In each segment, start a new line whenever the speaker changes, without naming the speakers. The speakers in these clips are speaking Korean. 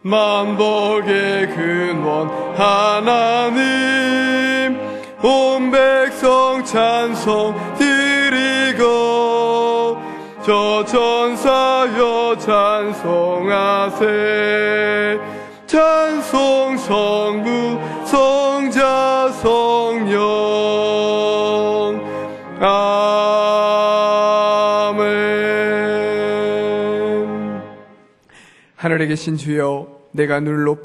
만복의 근원 하나님, 온 백성 찬송 드리고 저 천사여 찬송하세. 찬송 성부 성자 성령 아멘. 하늘에 계신 주여, 내가 눈을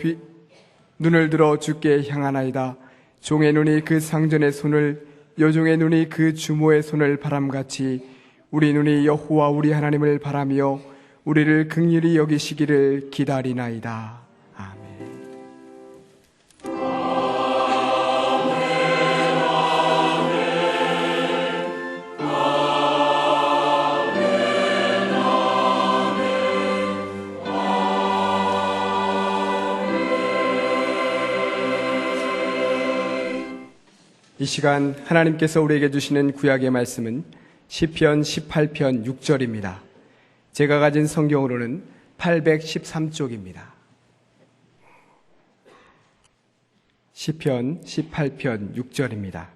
들어 주께 향하나이다. 종의 눈이 그 상전의 손을, 여종의 눈이 그 주모의 손을 바람같이 우리 눈이 여호와 우리 하나님을 바라며 우리를 긍휼히 여기시기를 기다리나이다. 이 시간 하나님께서 우리에게 주시는 구약의 말씀은 시편 18편 6절입니다. 제가 가진 성경으로는 813쪽입니다. 시편 18편 6절입니다.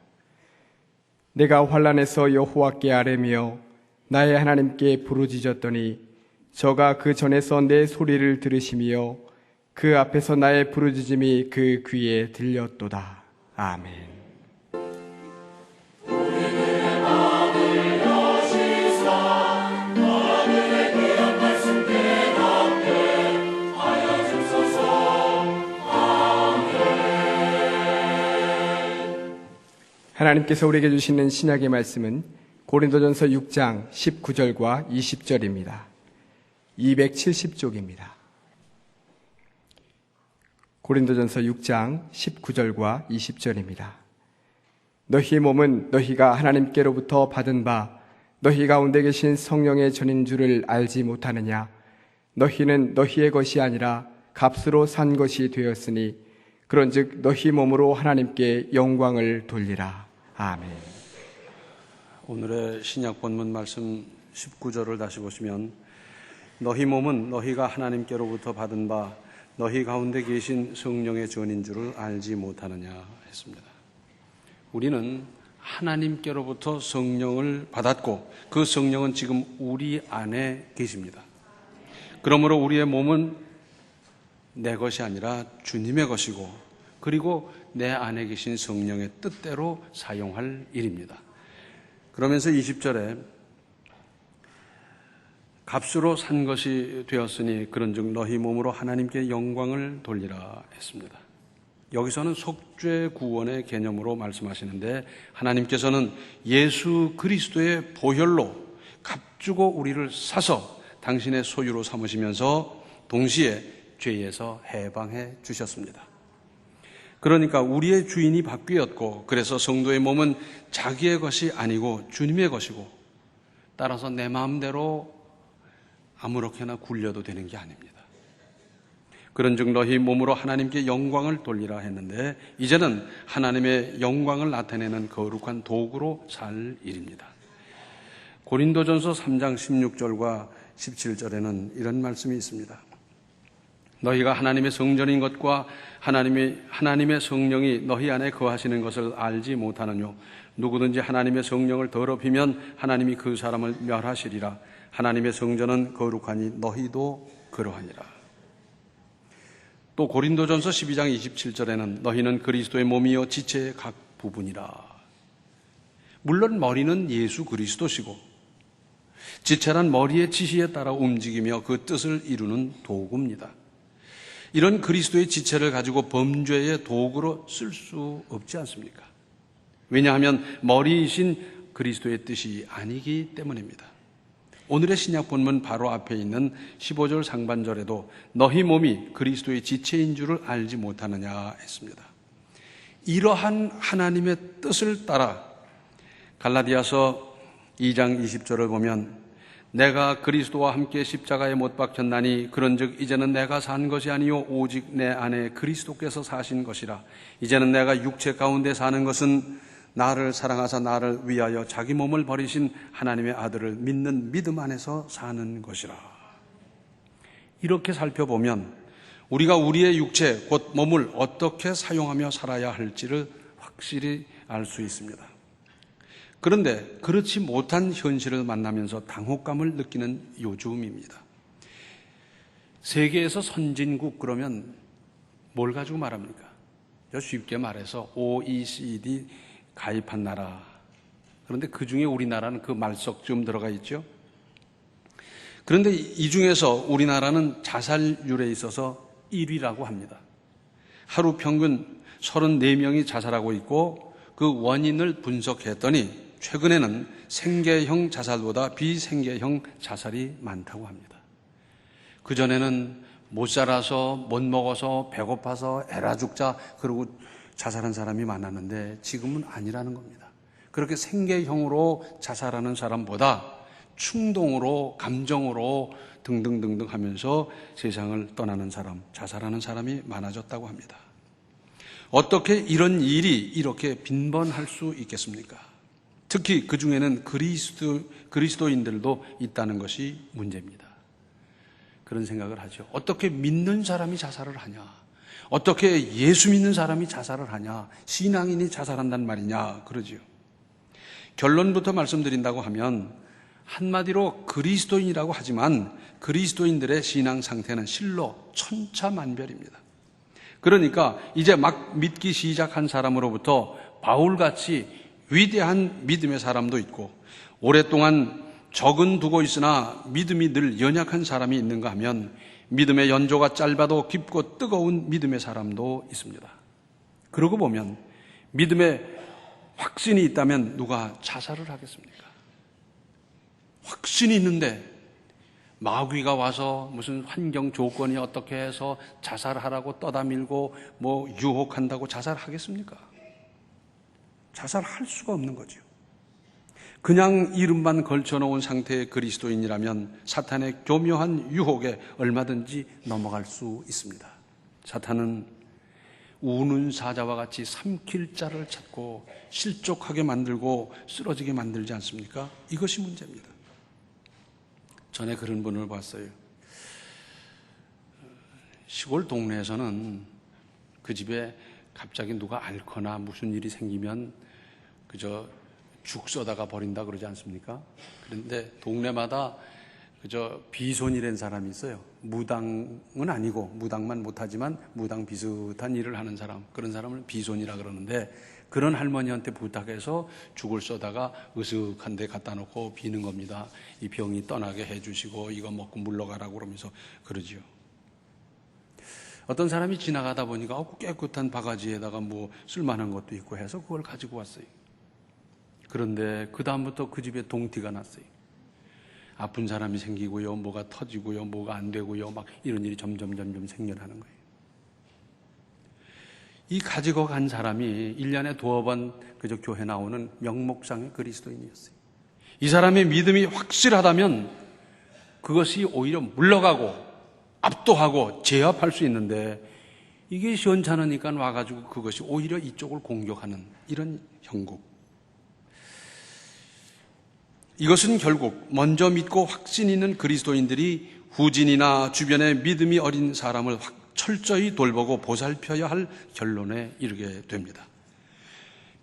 내가 환난에서 여호와께 아뢰며 나의 하나님께 부르짖었더니 저가 그 전에서 내 소리를 들으시며 그 앞에서 나의 부르짖음이 그 귀에 들렸도다. 아멘. 하나님께서 우리에게 주시는 신약의 말씀은 고린도전서 6장 19절과 20절입니다. 270쪽입니다. 고린도전서 6장 19절과 20절입니다. 너희 몸은 너희가 하나님께로부터 받은 바 너희 가운데 계신 성령의 전인 줄을 알지 못하느냐. 너희는 너희의 것이 아니라 값으로 산 것이 되었으니 그런즉 너희 몸으로 하나님께 영광을 돌리라. 아멘.
오늘의 신약 본문 말씀 19절을 다시 보시면 너희 몸은 너희가 하나님께로부터 받은 바 너희 가운데 계신 성령의 전인 줄을 알지 못하느냐 했습니다. 우리는 하나님께로부터 성령을 받았고 그 성령은 지금 우리 안에 계십니다. 그러므로 우리의 몸은 내 것이 아니라 주님의 것이고 그리고 내 안에 계신 성령의 뜻대로 사용할 일입니다. 그러면서 20절에 값으로 산 것이 되었으니 그런즉 너희 몸으로 하나님께 영광을 돌리라 했습니다. 여기서는 속죄 구원의 개념으로 말씀하시는데 하나님께서는 예수 그리스도의 보혈로 값주고 우리를 사서 당신의 소유로 삼으시면서 동시에 죄에서 해방해 주셨습니다. 그러니까 우리의 주인이 바뀌었고 그래서 성도의 몸은 자기의 것이 아니고 주님의 것이고 따라서 내 마음대로 아무렇게나 굴려도 되는 게 아닙니다. 그런즉 너희 몸으로 하나님께 영광을 돌리라 했는데 이제는 하나님의 영광을 나타내는 거룩한 도구로 살 일입니다. 고린도전서 3장 16절과 17절에는 이런 말씀이 있습니다. 너희가 하나님의 성전인 것과 하나님의 성령이 너희 안에 거하시는 것을 알지 못하느뇨. 누구든지 하나님의 성령을 더럽히면 하나님이 그 사람을 멸하시리라. 하나님의 성전은 거룩하니 너희도 그러하니라. 또 고린도전서 12장 27절에는 너희는 그리스도의 몸이요 지체의 각 부분이라. 물론 머리는 예수 그리스도시고 지체란 머리의 지시에 따라 움직이며 그 뜻을 이루는 도구입니다. 이런 그리스도의 지체를 가지고 범죄의 도구로 쓸 수 없지 않습니까? 왜냐하면 머리이신 그리스도의 뜻이 아니기 때문입니다. 오늘의 신약 본문 바로 앞에 있는 15절 상반절에도 너희 몸이 그리스도의 지체인 줄을 알지 못하느냐 했습니다. 이러한 하나님의 뜻을 따라 갈라디아서 2장 20절을 보면 내가 그리스도와 함께 십자가에 못 박혔나니 그런즉 이제는 내가 산 것이 아니요 오직 내 안에 그리스도께서 사신 것이라. 이제는 내가 육체 가운데 사는 것은 나를 사랑하사 나를 위하여 자기 몸을 버리신 하나님의 아들을 믿는 믿음 안에서 사는 것이라. 이렇게 살펴보면 우리가 우리의 육체, 곧 몸을 어떻게 사용하며 살아야 할지를 확실히 알 수 있습니다. 그런데 그렇지 못한 현실을 만나면서 당혹감을 느끼는 요즘입니다. 세계에서 선진국 그러면 뭘 가지고 말합니까? 쉽게 말해서 OECD 가입한 나라. 그런데 그 중에 우리나라는 그 말석쯤 들어가 있죠. 그런데 이 중에서 우리나라는 자살률에 있어서 1위라고 합니다. 하루 평균 34명이 자살하고 있고 그 원인을 분석했더니 최근에는 생계형 자살보다 비생계형 자살이 많다고 합니다. 그전에는 못 살아서, 못 먹어서, 배고파서, 에라 죽자 그러고 자살한 사람이 많았는데 지금은 아니라는 겁니다. 그렇게 생계형으로 자살하는 사람보다 충동으로, 감정으로 등등등등 하면서 세상을 떠나는 사람, 자살하는 사람이 많아졌다고 합니다. 어떻게 이런 일이 이렇게 빈번할 수 있겠습니까? 특히 그 중에는 그리스도인들도 있다는 것이 문제입니다. 그런 생각을 하죠. 어떻게 믿는 사람이 자살을 하냐? 어떻게 예수 믿는 사람이 자살을 하냐? 신앙인이 자살한단 말이냐? 그러지요. 결론부터 말씀드린다고 하면 한마디로 그리스도인이라고 하지만 그리스도인들의 신앙 상태는 실로 천차만별입니다. 그러니까 이제 막 믿기 시작한 사람으로부터 바울같이 위대한 믿음의 사람도 있고 오랫동안 적은 두고 있으나 믿음이 늘 연약한 사람이 있는가 하면 믿음의 연조가 짧아도 깊고 뜨거운 믿음의 사람도 있습니다. 그러고 보면 믿음에 확신이 있다면 누가 자살을 하겠습니까? 확신이 있는데 마귀가 와서 무슨 환경 조건이 어떻게 해서 자살하라고 떠다밀고 뭐 유혹한다고 자살하겠습니까? 자살할 수가 없는 거죠. 그냥 이름만 걸쳐놓은 상태의 그리스도인이라면 사탄의 교묘한 유혹에 얼마든지 넘어갈 수 있습니다. 사탄은 우는 사자와 같이 삼킬 자를 찾고 실족하게 만들고 쓰러지게 만들지 않습니까? 이것이 문제입니다. 전에 그런 분을 봤어요. 시골 동네에서는 그 집에 갑자기 누가 앓거나 무슨 일이 생기면 그저 죽 써다가 버린다 그러지 않습니까? 그런데 동네마다 그저 비손이라는 사람이 있어요. 무당은 아니고 무당만 못하지만 무당 비슷한 일을 하는 사람, 그런 사람을 비손이라 그러는데 그런 할머니한테 부탁해서 죽을 써다가 으슥한 데 갖다 놓고 비는 겁니다. 이 병이 떠나게 해주시고 이거 먹고 물러가라고 그러면서 그러지요. 어떤 사람이 지나가다 보니까 깨끗한 바가지에다가 뭐 쓸만한 것도 있고 해서 그걸 가지고 왔어요. 그런데 그 다음부터 그 집에 동티가 났어요. 아픈 사람이 생기고요, 뭐가 터지고요, 뭐가 안 되고요, 막 이런 일이 점점 생겨나는 거예요. 이 가지고 간 사람이 1년에 2번 그저 교회 나오는 명목상의 그리스도인이었어요. 이 사람의 믿음이 확실하다면 그것이 오히려 물러가고 압도하고 제압할 수 있는데 이게 시원찮으니까 와가지고 그것이 오히려 이쪽을 공격하는 이런 형국. 이것은 결국 먼저 믿고 확신 있는 그리스도인들이 후진이나 주변의 믿음이 어린 사람을 철저히 돌보고 보살펴야 할 결론에 이르게 됩니다.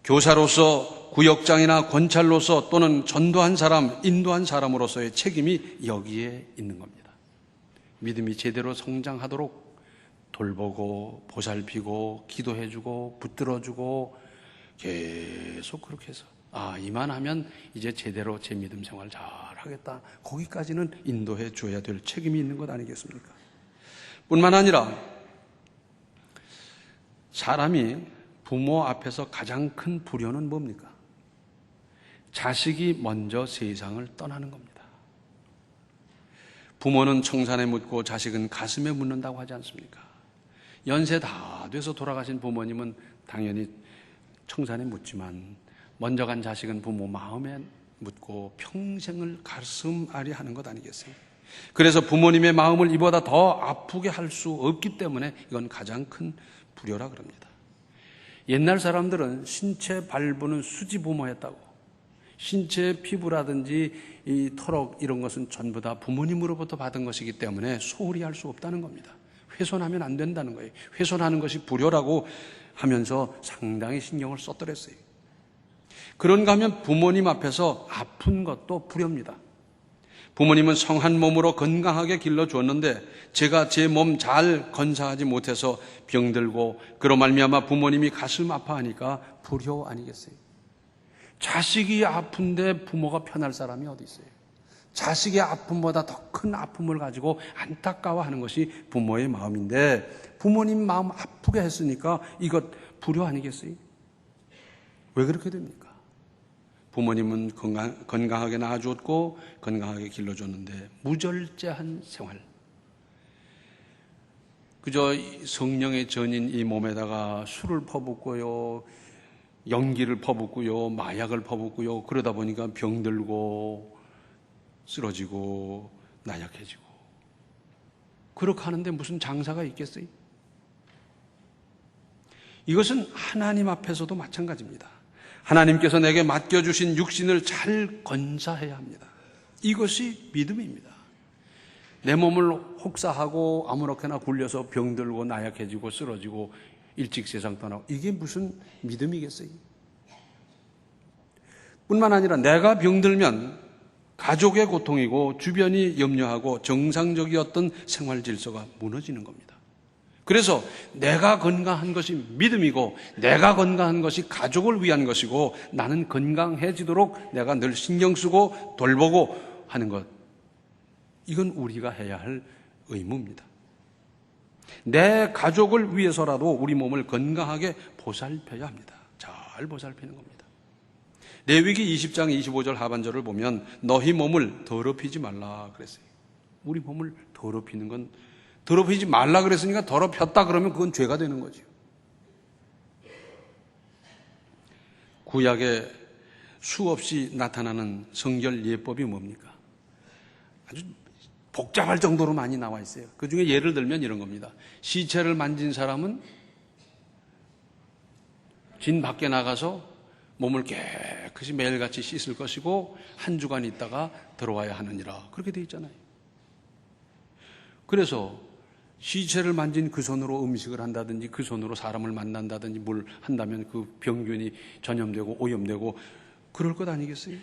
교사로서 구역장이나 권찰로서 또는 전도한 사람, 인도한 사람으로서의 책임이 여기에 있는 겁니다. 믿음이 제대로 성장하도록 돌보고 보살피고 기도해주고 붙들어주고 계속 그렇게 해서 이만하면 이제 제대로 제 믿음 생활 잘 하겠다. 거기까지는 인도해 줘야 될 책임이 있는 것 아니겠습니까? 뿐만 아니라 사람이 부모 앞에서 가장 큰 불효는 뭡니까? 자식이 먼저 세상을 떠나는 겁니다. 부모는 청산에 묻고 자식은 가슴에 묻는다고 하지 않습니까? 연세 다 돼서 돌아가신 부모님은 당연히 청산에 묻지만 먼저 간 자식은 부모 마음에 묻고 평생을 가슴 앓이 하는 것 아니겠어요? 그래서 부모님의 마음을 이보다 더 아프게 할 수 없기 때문에 이건 가장 큰 불효라 그럽니다. 옛날 사람들은 신체 발부는 수지부모였다고. 신체 피부라든지 이 털럭 이런 것은 전부 다 부모님으로부터 받은 것이기 때문에 소홀히 할 수 없다는 겁니다. 훼손하면 안 된다는 거예요. 훼손하는 것이 불효라고 하면서 상당히 신경을 썼더랬어요. 그런가 하면 부모님 앞에서 아픈 것도 불효입니다. 부모님은 성한 몸으로 건강하게 길러주었는데 제가 제 몸 잘 건사하지 못해서 병들고 그로 말미암아 부모님이 가슴 아파하니까 불효 아니겠어요? 자식이 아픈데 부모가 편할 사람이 어디 있어요? 자식의 아픔보다 더 큰 아픔을 가지고 안타까워하는 것이 부모의 마음인데 부모님 마음 아프게 했으니까 이것 불효 아니겠어요? 왜 그렇게 됩니까? 부모님은 건강하게 낳아주었고 건강하게 길러줬는데 무절제한 생활, 그저 성령의 전인 이 몸에다가 술을 퍼붓고요, 연기를 퍼붓고요, 마약을 퍼붓고요, 그러다 보니까 병들고 쓰러지고 나약해지고, 그렇게 하는데 무슨 장사가 있겠어요? 이것은 하나님 앞에서도 마찬가지입니다. 하나님께서 내게 맡겨주신 육신을 잘 건사해야 합니다. 이것이 믿음입니다. 내 몸을 혹사하고 아무렇게나 굴려서 병들고 나약해지고 쓰러지고 일찍 세상 떠나고, 이게 무슨 믿음이겠어요? 뿐만 아니라 내가 병들면 가족의 고통이고 주변이 염려하고 정상적이었던 생활 질서가 무너지는 겁니다. 그래서 내가 건강한 것이 믿음이고 내가 건강한 것이 가족을 위한 것이고 나는 건강해지도록 내가 늘 신경 쓰고 돌보고 하는 것, 이건 우리가 해야 할 의무입니다. 내 가족을 위해서라도 우리 몸을 건강하게 보살펴야 합니다. 잘 보살피는 겁니다. 레위기 20장 25절 하반절을 보면 너희 몸을 더럽히지 말라 그랬어요. 우리 몸을 더럽히는 건, 더럽히지 말라 그랬으니까 더럽혔다 그러면 그건 죄가 되는 거죠. 구약에 수없이 나타나는 성결 예법이 뭡니까? 아주 복잡할 정도로 많이 나와 있어요. 그 중에 예를 들면 이런 겁니다. 시체를 만진 사람은 진 밖에 나가서 몸을 깨끗이 매일같이 씻을 것이고 한 주간 있다가 들어와야 하느니라, 그렇게 돼 있잖아요. 그래서 시체를 만진 그 손으로 음식을 한다든지 그 손으로 사람을 만난다든지 뭘 한다면 그 병균이 전염되고 오염되고 그럴 것 아니겠어요?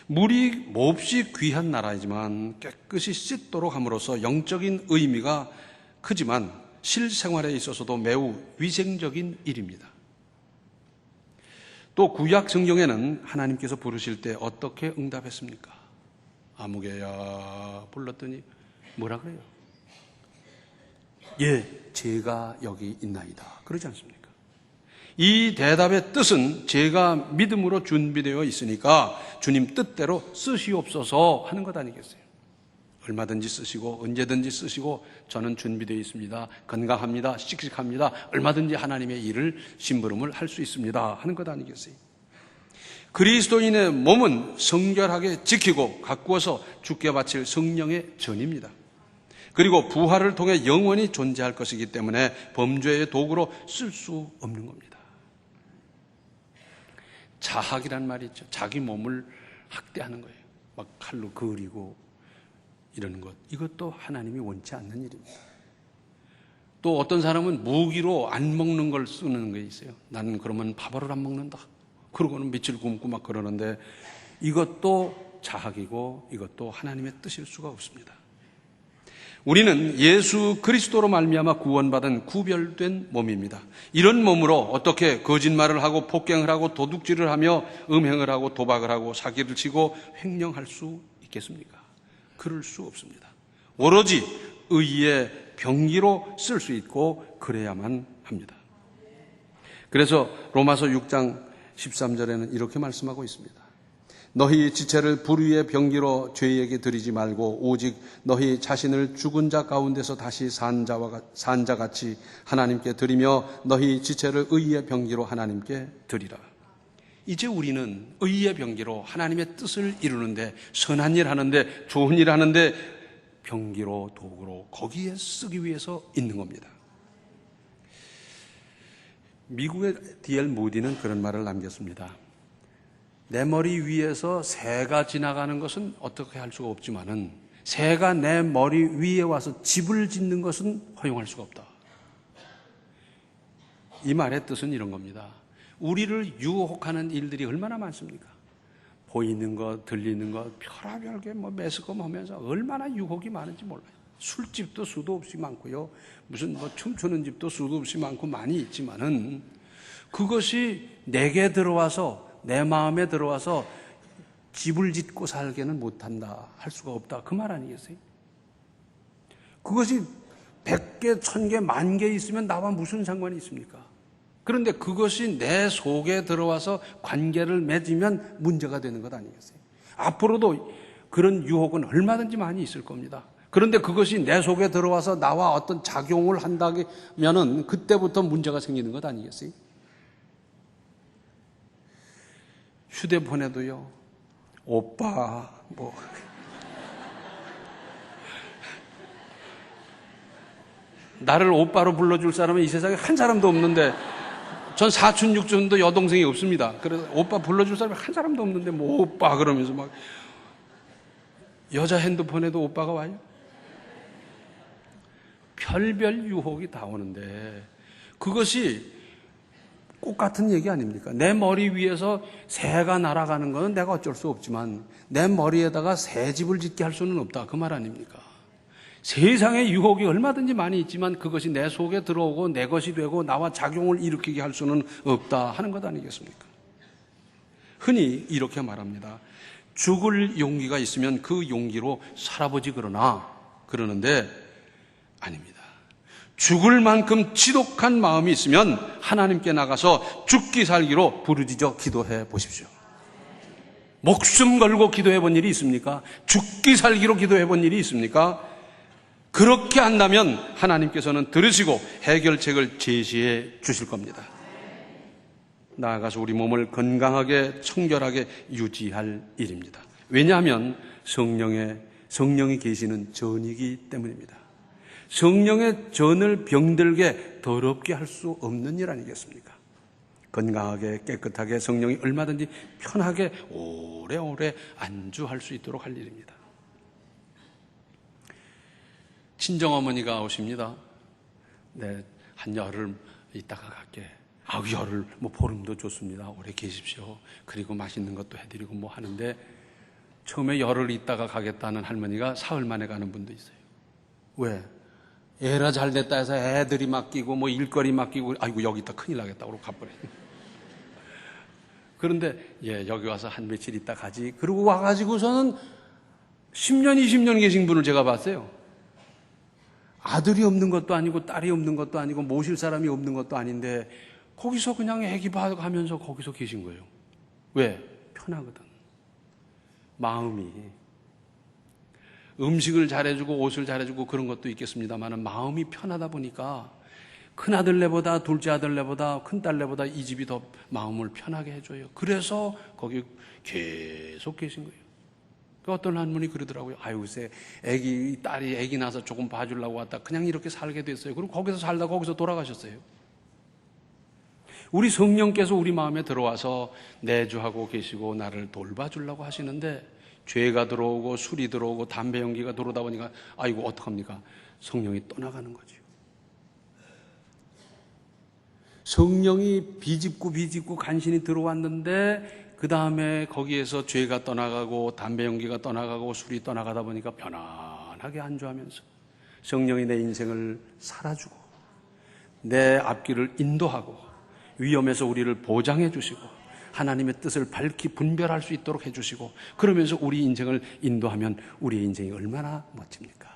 물이 몹시 귀한 나라이지만 깨끗이 씻도록 함으로써 영적인 의미가 크지만 실생활에 있어서도 매우 위생적인 일입니다. 또 구약 성경에는 하나님께서 부르실 때 어떻게 응답했습니까? 아무개야 불렀더니 뭐라 그래요? 예, 제가 여기 있나이다, 그러지 않습니까? 이 대답의 뜻은 제가 믿음으로 준비되어 있으니까 주님 뜻대로 쓰시옵소서 하는 것 아니겠어요? 얼마든지 쓰시고 언제든지 쓰시고 저는 준비되어 있습니다, 건강합니다, 씩씩합니다, 얼마든지 하나님의 일을 심부름을 할 수 있습니다 하는 것 아니겠어요? 그리스도인의 몸은 성결하게 지키고 가꾸어서 주께 바칠 성령의 전입니다. 그리고 부활을 통해 영원히 존재할 것이기 때문에 범죄의 도구로 쓸 수 없는 겁니다. 자학이란 말이 있죠. 자기 몸을 학대하는 거예요. 막 칼로 그리고 이러는 것, 이것도 하나님이 원치 않는 일입니다. 또 어떤 사람은 무기로 안 먹는 걸 쓰는 게 있어요. 나는 그러면 밥을 안 먹는다, 그러고는 며칠 굶고 막 그러는데 이것도 자학이고 이것도 하나님의 뜻일 수가 없습니다. 우리는 예수 그리스도로 말미암아 구원받은 구별된 몸입니다. 이런 몸으로 어떻게 거짓말을 하고 폭행을 하고 도둑질을 하며 음행을 하고 도박을 하고 사기를 치고 횡령할 수 있겠습니까? 그럴 수 없습니다. 오로지 의의 병기로 쓸 수 있고 그래야만 합니다. 그래서 로마서 6장 13절에는 이렇게 말씀하고 있습니다. 너희 지체를 불의의 병기로 죄에게 드리지 말고 오직 너희 자신을 죽은 자 가운데서 다시 산 자같이 하나님께 드리며 너희 지체를 의의 병기로 하나님께 드리라. 이제 우리는 의의 병기로 하나님의 뜻을 이루는데, 선한 일 하는데, 좋은 일 하는데 병기로, 도구로 거기에 쓰기 위해서 있는 겁니다. 미국의 D.L. 무디는 그런 말을 남겼습니다. 내 머리 위에서 새가 지나가는 것은 어떻게 할 수가 없지만은 새가 내 머리 위에 와서 집을 짓는 것은 허용할 수가 없다. 이 말의 뜻은 이런 겁니다. 우리를 유혹하는 일들이 얼마나 많습니까? 보이는 것, 들리는 것, 별하별게 매스컴하면서 얼마나 유혹이 많은지 몰라요. 술집도 수도 없이 많고요. 무슨 춤추는 집도 수도 없이 많고 많이 있지만은 그것이 내게 들어와서 내 마음에 들어와서 집을 짓고 살게는 못한다. 할 수가 없다. 그 말 아니겠어요? 그것이 100개, 1000개, 10,000개 있으면 나와 무슨 상관이 있습니까? 그런데 그것이 내 속에 들어와서 관계를 맺으면 문제가 되는 것 아니겠어요? 앞으로도 그런 유혹은 얼마든지 많이 있을 겁니다. 그런데 그것이 내 속에 들어와서 나와 어떤 작용을 한다면은 그때부터 문제가 생기는 것 아니겠어요? 휴대폰에도요, 오빠, 나를 오빠로 불러줄 사람은 이 세상에 한 사람도 없는데, 전 사촌, 육촌도 여동생이 없습니다. 그래서 오빠 불러줄 사람이 한 사람도 없는데, 오빠 그러면서 막, 여자 핸드폰에도 오빠가 와요? 별별 유혹이 다 오는데, 그것이 꼭 같은 얘기 아닙니까? 내 머리 위에서 새가 날아가는 것은 내가 어쩔 수 없지만 내 머리에다가 새 집을 짓게 할 수는 없다. 그 말 아닙니까? 세상에 유혹이 얼마든지 많이 있지만 그것이 내 속에 들어오고 내 것이 되고 나와 작용을 일으키게 할 수는 없다 하는 것 아니겠습니까? 흔히 이렇게 말합니다. 죽을 용기가 있으면 그 용기로 살아보지 그러는데 아닙니다. 죽을 만큼 지독한 마음이 있으면 하나님께 나가서 죽기 살기로 부르짖어 기도해 보십시오. 목숨 걸고 기도해 본 일이 있습니까? 죽기 살기로 기도해 본 일이 있습니까? 그렇게 한다면 하나님께서는 들으시고 해결책을 제시해 주실 겁니다. 나아가서 우리 몸을 건강하게 청결하게 유지할 일입니다. 왜냐하면 성령이 계시는 전이기 때문입니다. 성령의 전을 병들게 더럽게 할 수 없는 일 아니겠습니까? 건강하게 깨끗하게 성령이 얼마든지 편하게 오래오래 안주할 수 있도록 할 일입니다. 친정어머니가 오십니다. 네, 한 열흘 있다가 갈게. 열흘, 보름도 좋습니다. 오래 계십시오. 그리고 맛있는 것도 해드리고 하는데 처음에 열흘 있다가 가겠다는 할머니가 사흘 만에 가는 분도 있어요. 왜? 애라 잘 됐다 해서 애들이 맡기고 일거리 맡기고 아이고 여기 있다 큰일 나겠다 그러고 가버려요. 그런데 여기 와서 한 며칠 있다 가지. 그러고 와가지고서는 10년 20년 계신 분을 제가 봤어요. 아들이 없는 것도 아니고 딸이 없는 것도 아니고 모실 사람이 없는 것도 아닌데 거기서 그냥 애기 봐가면서 거기서 계신 거예요. 왜? 편하거든. 마음이. 음식을 잘해주고 옷을 잘해주고 그런 것도 있겠습니다만 마음이 편하다 보니까 큰아들네보다 둘째아들네보다 큰딸네보다 이 집이 더 마음을 편하게 해줘요. 그래서 거기 계속 계신 거예요. 어떤 할머니 그러더라고요. 글쎄 딸이 애기 나서 조금 봐주려고 왔다 그냥 이렇게 살게 됐어요. 그리고 거기서 살다 거기서 돌아가셨어요. 우리 성령께서 우리 마음에 들어와서 내주하고 계시고 나를 돌봐주려고 하시는데 죄가 들어오고 술이 들어오고 담배 연기가 들어오다 보니까 아이고 어떡합니까? 성령이 떠나가는 거죠. 성령이 비집고 간신히 들어왔는데 그 다음에 거기에서 죄가 떠나가고 담배 연기가 떠나가고 술이 떠나가다 보니까 편안하게 안주하면서 성령이 내 인생을 살아주고 내 앞길을 인도하고 위험에서 우리를 보장해 주시고 하나님의 뜻을 밝히 분별할 수 있도록 해주시고 그러면서 우리 인생을 인도하면 우리의 인생이 얼마나 멋집니까?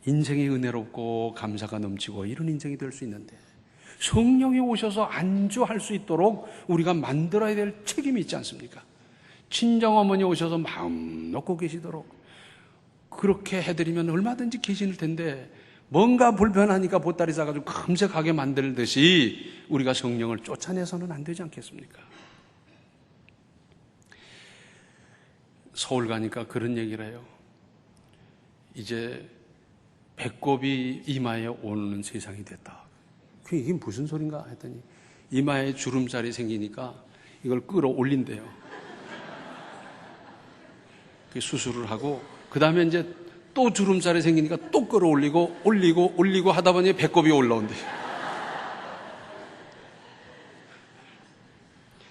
인생이 은혜롭고 감사가 넘치고 이런 인생이 될 수 있는데 성령이 오셔서 안주할 수 있도록 우리가 만들어야 될 책임이 있지 않습니까? 친정어머니 오셔서 마음 놓고 계시도록 그렇게 해드리면 얼마든지 계실 텐데 뭔가 불편하니까 보따리 싸가지고 금세 가게 만들듯이 우리가 성령을 쫓아내서는 안 되지 않겠습니까? 서울 가니까 그런 얘기를 해요. 이제 배꼽이 이마에 오는 세상이 됐다. 이게 무슨 소린가 했더니 이마에 주름살이 생기니까 이걸 끌어올린대요. 수술을 하고 그 다음에 이제 또 주름살이 생기니까 또 끌어올리고 올리고 하다 보니 배꼽이 올라온대.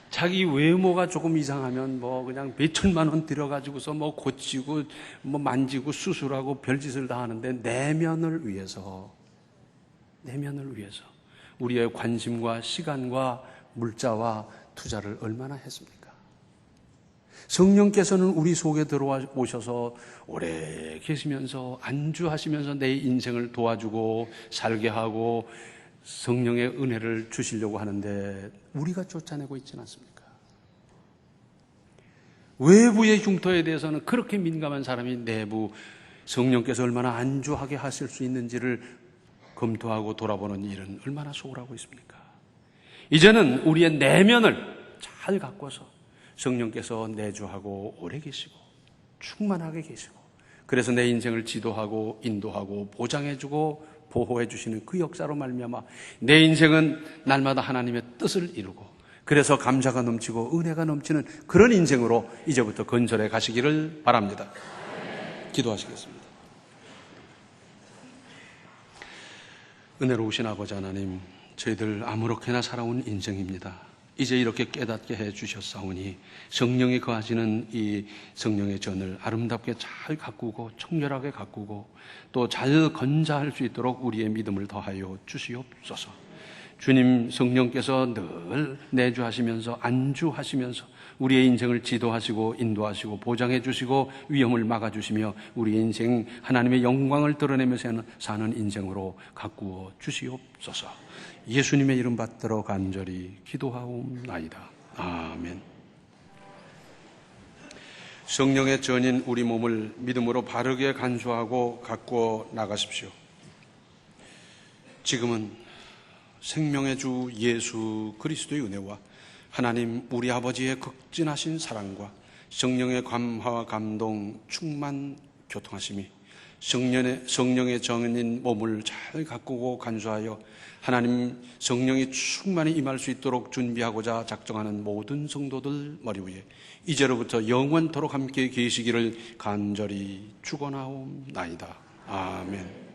자기 외모가 조금 이상하면 뭐 그냥 몇천만 원 들여가지고서 뭐 고치고 뭐 만지고 수술하고 별짓을 다 하는데 내면을 위해서 우리의 관심과 시간과 물자와 투자를 얼마나 했습니까? 성령께서는 우리 속에 들어와 오셔서 오래 계시면서 안주하시면서 내 인생을 도와주고 살게 하고 성령의 은혜를 주시려고 하는데 우리가 쫓아내고 있지는 않습니까? 외부의 흉터에 대해서는 그렇게 민감한 사람이 내부 성령께서 얼마나 안주하게 하실 수 있는지를 검토하고 돌아보는 일은 얼마나 소홀하고 있습니까? 이제는 우리의 내면을 잘 가꿔서 성령께서 내주하고 오래 계시고 충만하게 계시고 그래서 내 인생을 지도하고 인도하고 보장해주고 보호해 주시는 그 역사로 말미암아 내 인생은 날마다 하나님의 뜻을 이루고 그래서 감사가 넘치고 은혜가 넘치는 그런 인생으로 이제부터 건설해 가시기를 바랍니다. 기도하시겠습니다. 은혜로우신 아버지 하나님, 저희들 아무렇게나 살아온 인생입니다. 이제 이렇게 깨닫게 해 주셨사오니 성령이 거하시는 이 성령의 전을 아름답게 잘 가꾸고 청결하게 가꾸고 또 잘 건자할 수 있도록 우리의 믿음을 더하여 주시옵소서. 주님 성령께서 늘 내주하시면서 안주하시면서 우리의 인생을 지도하시고 인도하시고 보장해 주시고 위험을 막아주시며 우리의 인생 하나님의 영광을 드러내면서 사는 인생으로 가꾸어 주시옵소서. 예수님의 이름 받들어 간절히 기도하옵나이다. 아멘. 성령의 전인 우리 몸을 믿음으로 바르게 간수하고 가꾸어 나가십시오. 지금은 생명의 주 예수 그리스도의 은혜와 하나님 우리 아버지의 극진하신 사랑과 성령의 감화와 감동 충만 교통하심이 성령의 전인 몸을 잘 가꾸고 간수하여 하나님 성령이 충만히 임할 수 있도록 준비하고자 작정하는 모든 성도들 머리 위에 이제로부터 영원토록 함께 계시기를 간절히 축원하옵나이다. 아멘.